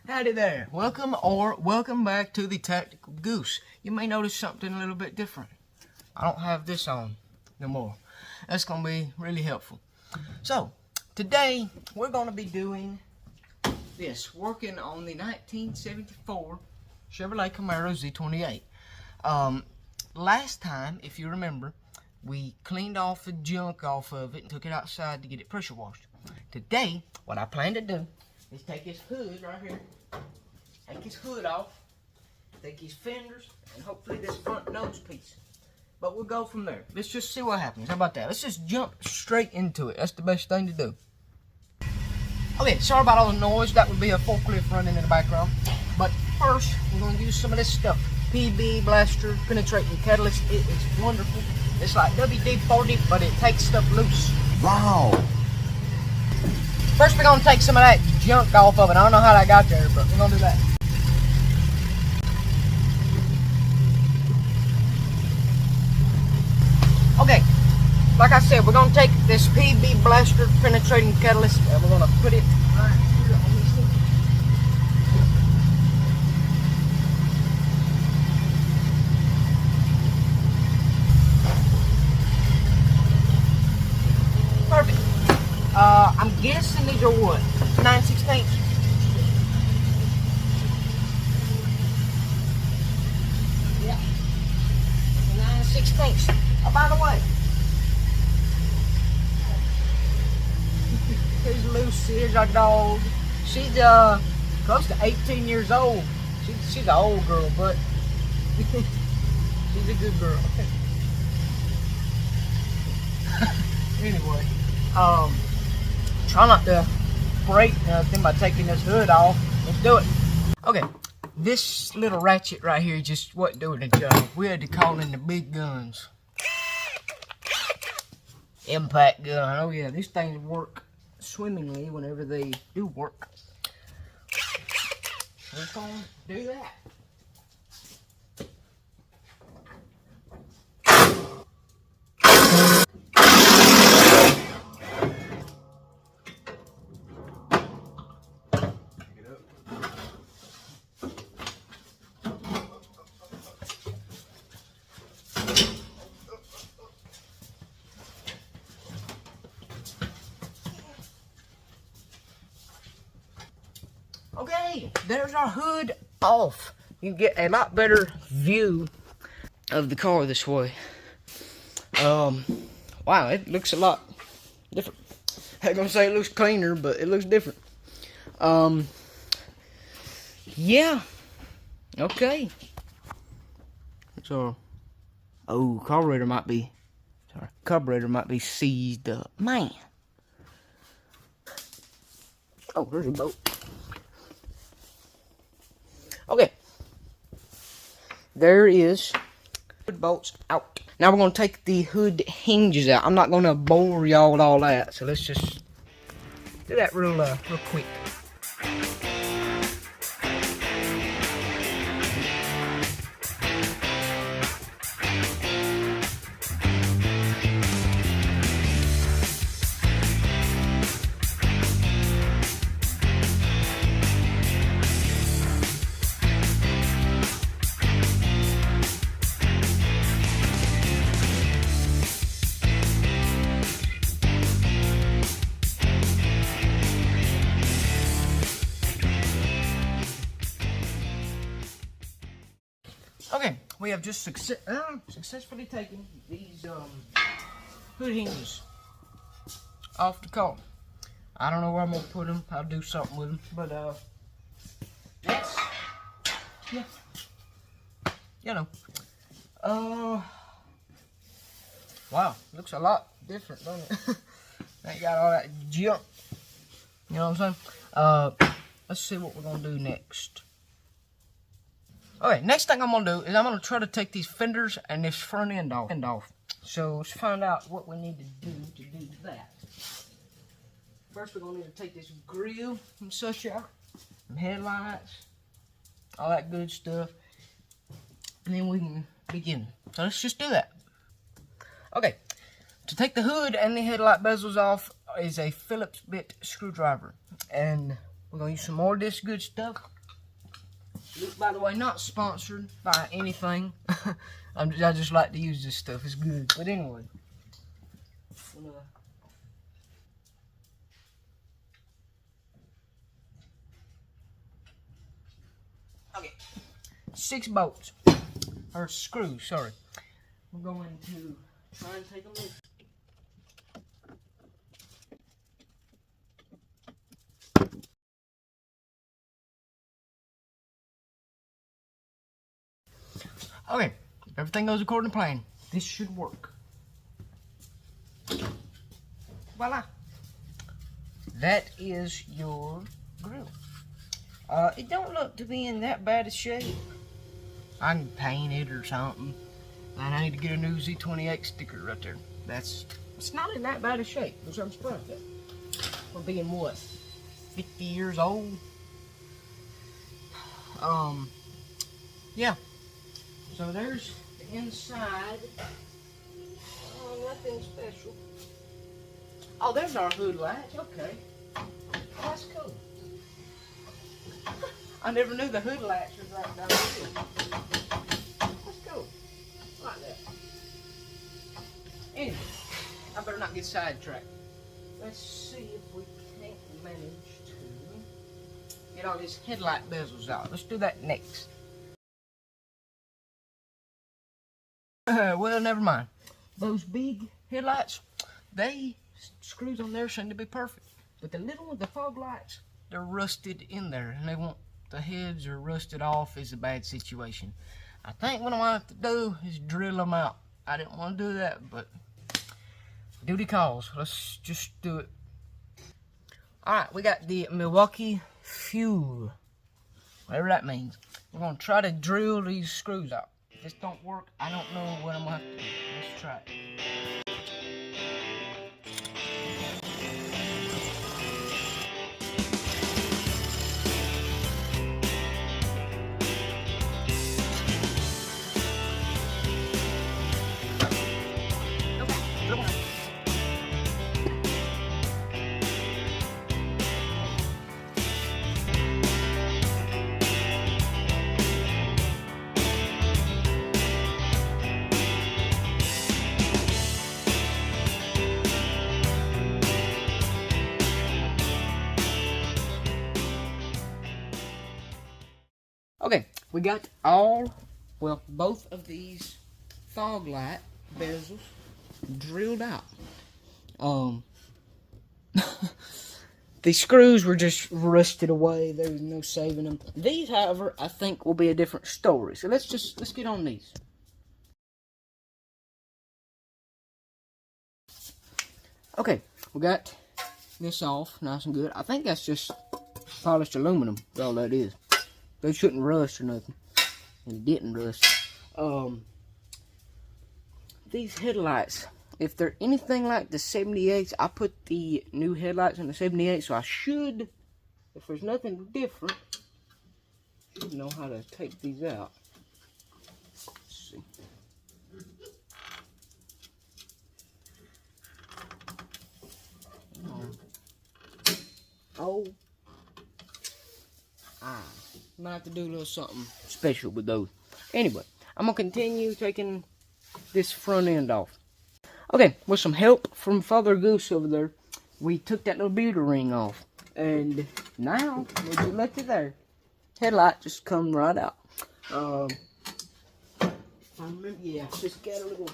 Howdy there. Welcome back to the Tactical Goose. You may notice something a little bit different. I don't have this on no more. That's going to be really helpful. So, today we're going to be doing this. Working on the 1974 Chevrolet Camaro Z28. Last time, if you remember, we cleaned off the junk off of it and took it outside to get it pressure washed. Today, what I plan to do is take his hood right here, take his hood off, take his fenders, and hopefully this front nose piece. But we'll go from there. Let's just see what happens. How about that? Let's just jump straight into it. That's the best thing to do. Okay, sorry about all the noise. That would be a forklift running in the background. But first, we're going to use some of this stuff. PB Blaster Penetrating Catalyst. It is wonderful. It's like WD-40, but it takes stuff loose. Wow. First, we're going to take some of that junk off of it. I don't know how that got there, but we're going to do that. Okay, like I said, we're going to take this PB Blaster Penetrating Catalyst and we're going to put it right here on this thing. Perfect. I'm guessing these are what? 9/16? Yeah. 9/16. Oh, by the way, here's Lucy. Here's our dog. She's close to 18 years old. She's an old girl, but she's a good girl. Anyway, try not to break nothing by taking this hood off. Let's do it. Okay, this little ratchet right here just wasn't doing the job. We had to call in the big guns. Impact gun. Oh yeah, these things work swimmingly whenever they do work. We're gonna do that. Okay, there's our hood off. You can get a lot better view of the car this way. Wow, it looks a lot different. I'm gonna say it looks cleaner, but it looks different. Yeah. Okay. So, carburetor might be seized up. Man. Oh, there's a boat. Okay, there is hood bolts out. Now we're going to take the hood hinges out. I'm not going to bore y'all with all that, so let's just do that real quick. Okay, we have just successfully taken these hood hinges off the car. I don't know where I'm gonna put them. I'll do something with them, but that's, yeah, you know. Wow, looks a lot different, doesn't it? Ain't got all that junk. You know what I'm saying? Let's see what we're gonna do next. Okay, next thing I'm going to do is I'm going to try to take these fenders and this front end off. So let's find out what we need to do that. First we're going to need to take this grill and such out. Some headlights. All that good stuff. And then we can begin. So let's just do that. Okay, to take the hood and the headlight bezels off is a Phillips bit screwdriver. And we're going to use some more of this good stuff. By the way, not sponsored by anything. I just like to use this stuff. It's good. But anyway. Okay. 6 bolts. Or screws, sorry. We're going to try and take a look. Okay, if everything goes according to plan, this should work. Voila. That is your grill. It don't look to be in that bad a shape. I can paint it or something. And I need to get a new Z28 sticker right there. It's not in that bad a shape, which I'm surprised at. For being what, 50 years old? Yeah. So there's the inside. Oh, nothing special. Oh, there's our hood latch. Okay. That's cool. I never knew the hood latch was right down here. That's cool. I like that. Anyway, I better not get sidetracked. Let's see if we can't manage to get all these headlight bezels out. Let's do that next. Well, never mind. Those big headlights, screws on there seem to be perfect. But the little ones, the fog lights, they're rusted in there, and the heads are rusted off. Is a bad situation. I think what I'm gonna have to do is drill them out. I didn't want to do that, but duty calls. Let's just do it. Alright, we got the Milwaukee Fuel, whatever that means. We're gonna try to drill these screws out. If this don't work, I don't know what I'm gonna have to do. Let's try it. Okay, we got both of these fog light bezels drilled out. The screws were just rusted away. There was no saving them. These, however, I think will be a different story. So let's get on these. Okay, we got this off nice and good. I think that's just polished aluminum. That's all that is. They shouldn't rust or nothing. And it didn't rust. These headlights, if they're anything like the 78s, I put the new headlights in the 78, so I should, if there's nothing different, should know how to take these out. Let's see. Oh. Might have to do a little something special with those. Anyway, I'm going to continue taking this front end off. Okay, with some help from Father Goose over there, we took that little beauty ring off. And now, we'll be lucky there. Headlight just come right out. I remember, yeah, just got a little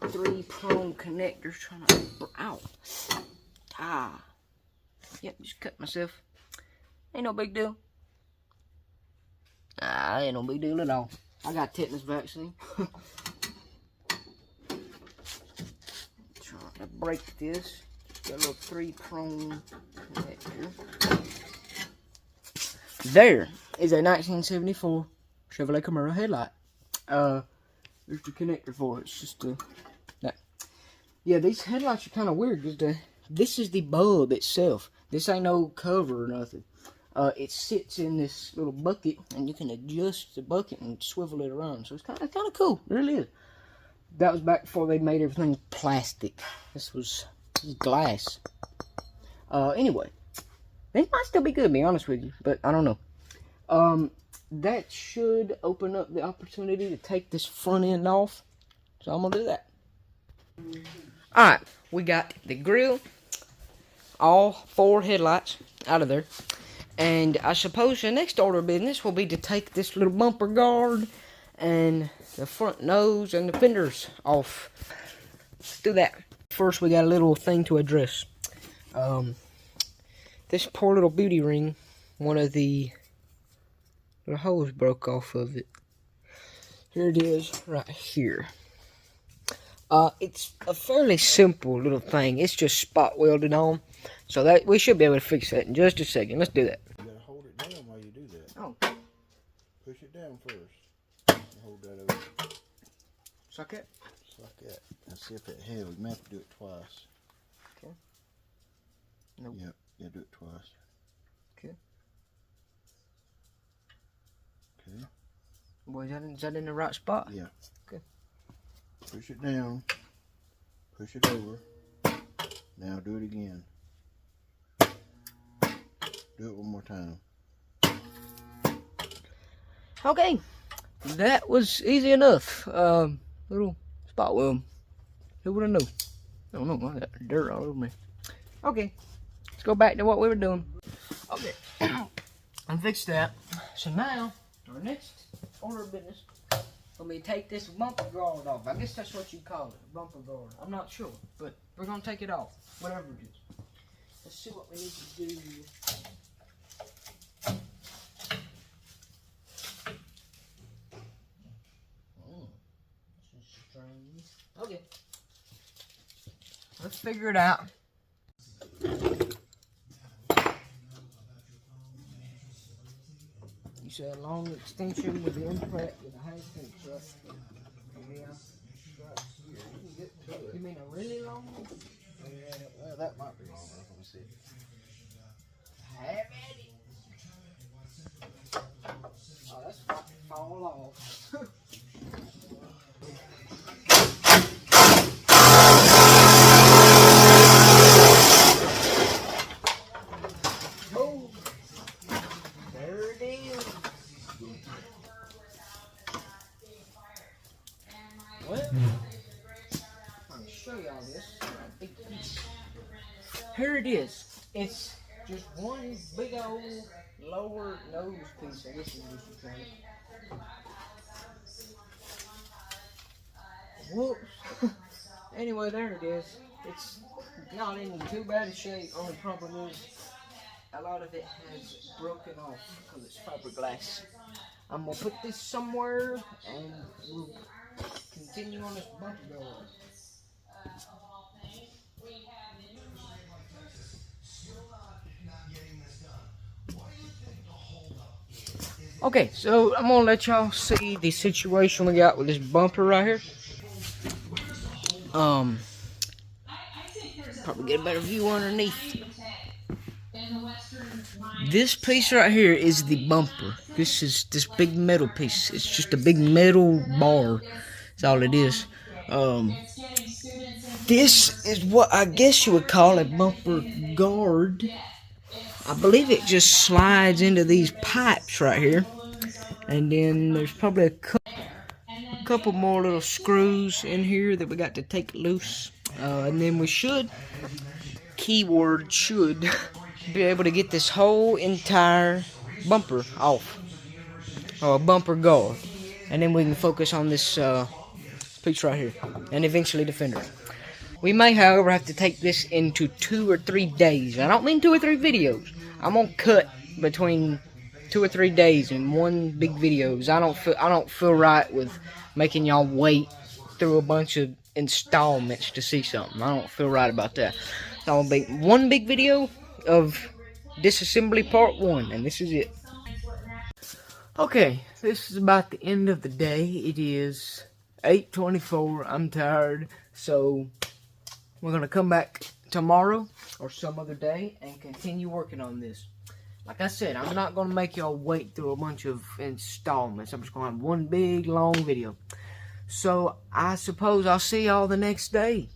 3-prong connector trying to, yep, just cut myself. Ain't no big deal. Ain't no big deal at all. I got tetanus vaccine. Trying to break this. Got a little 3-prong connector. There is a 1974 Chevrolet Camaro headlight. There's the connector for it. It's just that. Yeah, these headlights are kind of weird because this is the bulb itself. This ain't no cover or nothing. It sits in this little bucket, and you can adjust the bucket and swivel it around. So it's kind of cool. It really is. That was back before they made everything plastic. This was glass. Anyway, these might still be good, to be honest with you, but I don't know. That should open up the opportunity to take this front end off. So I'm gonna do that. Alright, we got the grill, all 4 headlights out of there. And I suppose the next order of business will be to take this little bumper guard and the front nose and the fenders off. Let's do that. First, we got a little thing to address. This poor little beauty ring, one of the hose broke off of it. Here it is, right here. It's a fairly simple little thing. It's just spot welded on, so that we should be able to fix that in just a second. Let's do that. You gotta hold it down while you do that. Oh. Push it down first. Hold that over. Suck it. Suck it. And see if it held. You may have to do it twice. Okay. Nope. Yep. Yeah, do it twice. Okay. Okay. Boy, is that in the right spot? Yeah. Okay. Push it down. Push it over. Now do it again. Do it one more time. Okay. That was easy enough. Little spot weld. Who would have known? I don't know. I got dirt all over me. Okay. Let's go back to what we were doing. Okay. I fixed that. So now, our next order of business, let me take this bumper guard off. I guess that's what you call it, bumper guard. I'm not sure, but we're going to take it off, whatever it is. Let's see what we need to do here. This is strange. Okay. Let's figure it out. You said a long extension with the imprint with a high pinch, right? Yeah. Right here. You mean a really long one? Yeah, well, that might be long. Let me see. Have at it. Oh, that's about to fall off. Oh, there it is. Well, I'm gonna show y'all this. Big piece. Here it is. It's just one big old lower nose piece. I guess is what you call it. Whoops. Anyway, there it is. It's not in too bad a shape. Only problem is a lot of it has broken off because it's fiberglass. I'm gonna put this somewhere and we'll continue on this bumper guard. Okay, so I'm gonna let y'all see the situation we got with this bumper right here. Probably get a better view underneath. This piece right here is the bumper. This is this big metal piece. It's just a big metal bar. That's all it is. This is what I guess you would call a bumper guard. I believe it just slides into these pipes right here. And then there's probably a couple more little screws in here that we got to take loose. And then we should, keyword should, be able to get this whole entire bumper off. Or a bumper guard. And then we can focus on this piece right here. And eventually the fender. We may, however, have to take this into 2 or 3 days. I don't mean 2 or 3 videos. I'm gonna cut between 2 or 3 days in one big videos. I don't feel right with making y'all wait through a bunch of installments to see something. I don't feel right about that. So I'm gonna make one big video of disassembly part 1, and this is it. Okay, this is about the end of the day. It is 8:24. I'm tired, so we're gonna come back tomorrow or some other day and continue working on this. Like I said, I'm not gonna make y'all wait through a bunch of installments. I'm just gonna have one big long video. So I suppose I'll see y'all the next day.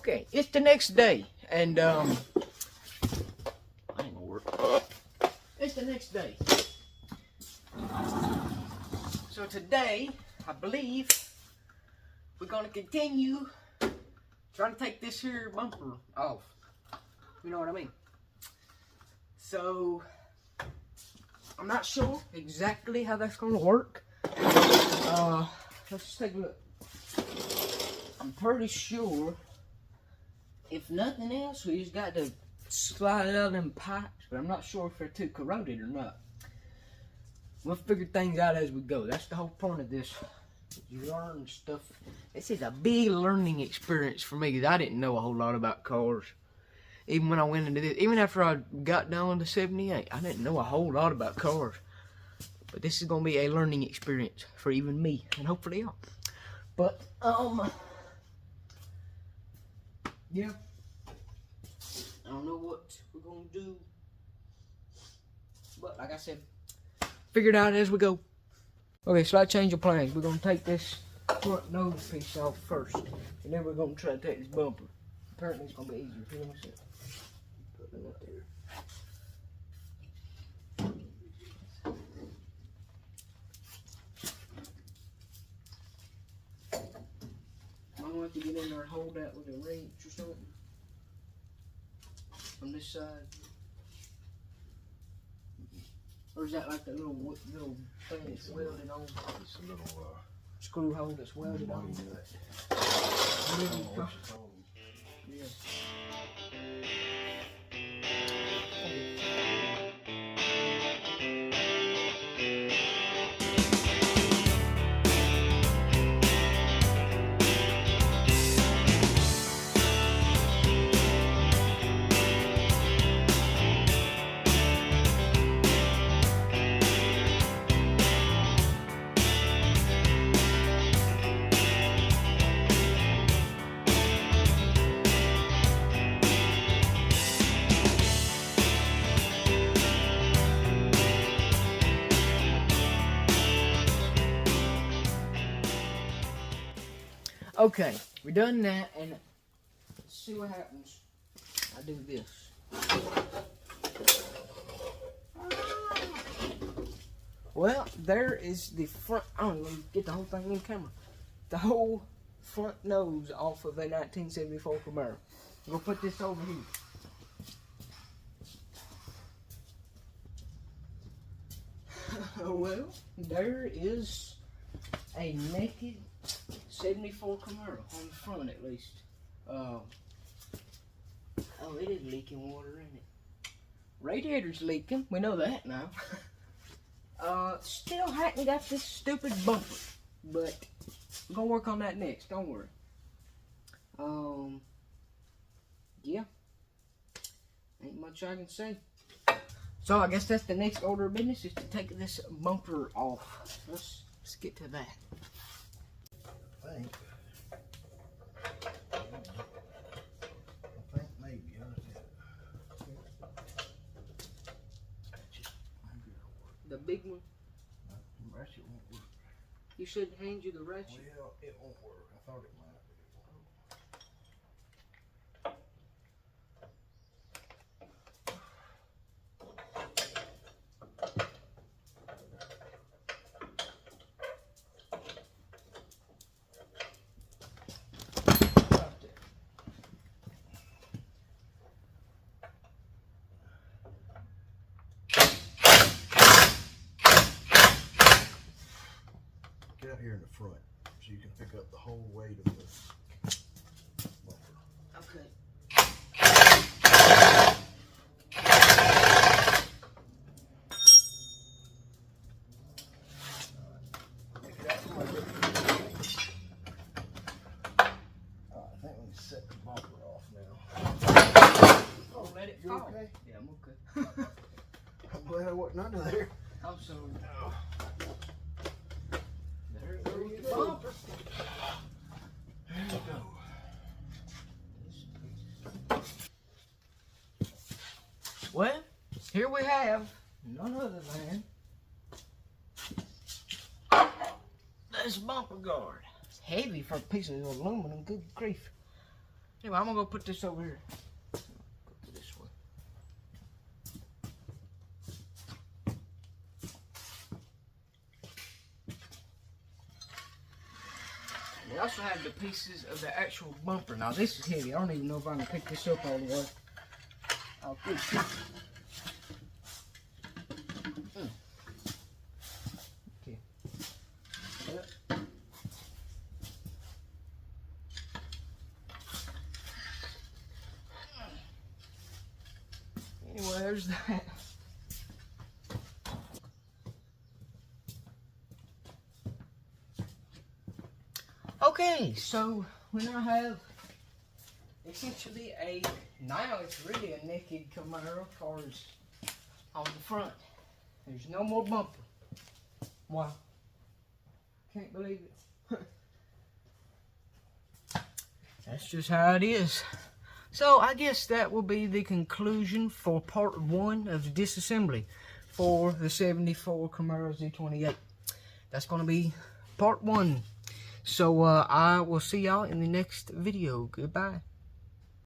Okay, it's the next day, and I ain't gonna work. It's the next day. So today, I believe we're gonna continue trying to take this here bumper off. You know what I mean? So I'm not sure exactly how that's gonna work. Let's just take a look. I'm pretty sure, if nothing else, we just got to slide it out of them pipes, but I'm not sure if they're too corroded or not. We'll figure things out as we go. That's the whole point of this. You learn stuff. This is a big learning experience for me, because I didn't know a whole lot about cars. Even when I went into this, even after I got down to 78, I didn't know a whole lot about cars. But this is going to be a learning experience for even me, and hopefully y'all. But, yeah. I don't know what we're going to do. But, like I said, figure it out as we go. Okay, slight change of plans. We're going to take this front nose piece off first. And then we're going to try to take this bumper. Apparently it's going to be easier. Feel me? Put it up there. I'm going to have to get in there and hold that with a wrench or something. From this side. Or is that like the little thing that's welded on? It's a little screw hole that's welded on. Yeah. Okay, we're done that, and let's see what happens. I do this. Well, there is the front. I don't even get the whole thing in camera. The whole front nose off of a 1974 Camaro. I'm gonna put this over here. Well, there is a naked 74 Camaro on the front, at least. Oh, it is leaking water, isn't it? Radiator's leaking. We know that now. Still hadn't got this stupid bumper, but I'm gonna work on that next. Don't worry. Yeah. Ain't much I can say. So I guess that's the next order of business, is to take this bumper off. Let's get to that. I think maybe, The big one? the ratchet won't work. You should hand you the ratchet. Well, it won't work. I thought it might, but it won't. Get out here in the front so you can pick up the whole weight of the bumper. Okay. Take it out from under. Alright, I think we can set the bumper off now. Oh, let it You fall. okay? Yeah, I'm okay. I'm glad I wasn't under there. I'm sorry. Oh. There There goes you the go. bumper. There you go. Well, here we have none other than this bumper guard. It's heavy for a piece of aluminum, good grief. Anyway, I'm gonna go put this over here. Go this way. We also have the pieces of the actual bumper. Now this is heavy. I don't even know if I can pick this up all the way. I'll put it. Okay. Anyway, there's that. Okay, so we now have essentially now it's really a naked Camaro. Cars on the front. There's no more bumper. Wow. Can't believe it. That's just how it is. So I guess that will be the conclusion for part 1 of the disassembly for the 74 Camaro Z28. That's going to be part 1. So I will see y'all in the next video. Goodbye.